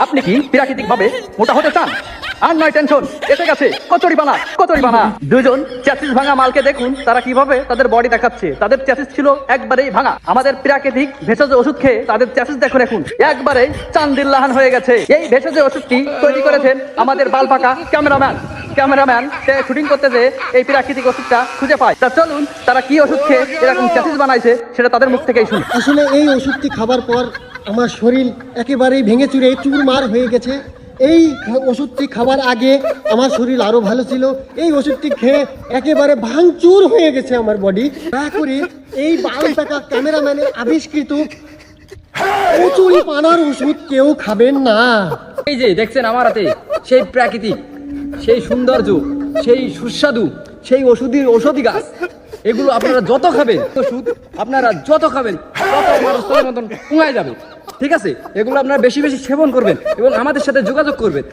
আপনি কি প্রাকৃতিক ভাবে মোটা হতে চান? আর নয় টেনশন, এসে গেছে কচুরি বানা। দুজন চ্যাসিস ভাঙা মালকে দেখুন তারা কিভাবে তাদের বডি দেখাচ্ছে। তাদের চ্যাসিস ছিল একবারেই ভাঙা। আমাদের প্রাকৃতিক ভেষজ ওষুধ খেয়ে তাদের চ্যাসিস দেখুন এখন একবারেই চান্দিল্লাহান হয়ে গেছে। এই ভেষজ ওষুধটি তৈরি করেছেন আমাদের বালপাকা ক্যামেরাম্যান শুটিং করতে যে এই প্রাকৃতিক ওষুধটা খুঁজে পায়। তা চলুন তারা কি ওষুধ খেয়ে এরকম চ্যাসিস বানাইছে সেটা তাদের মুখ থেকেই শুনুন। আসলে এই ওষুধটি খাবার পর আমার শরীর একেবারেই ভেঙে চুরে চুরমার হয়ে গেছে। এই ওষুধটি খাবার আগে আমার শরীর আরও ভালো ছিল। এই ওষুধটি খেয়ে একেবারে ভাঙচুর হয়ে গেছে আমার বডি। দয়া করে এই বালপাকা ক্যামেরাম্যানের আবিষ্কৃত কচুরি পানার ওষুধ কেউ খাবেন না। এই যে দেখছেন আমার হাতে সেই প্রাকৃতিক, সেই সৌন্দর্য, সেই সুস্বাদু, সেই ঔষধি গাছ। এগুলো আপনারা যত খাবেন ওষুধ, আপনারা যত খাবেন তত মানুষের মতন কমায় যাবে। ঠিক আছে, এগুলো আপনারা বেশি বেশি সেবন করবেন এবং আমাদের সাথে যোগাযোগ করবেন।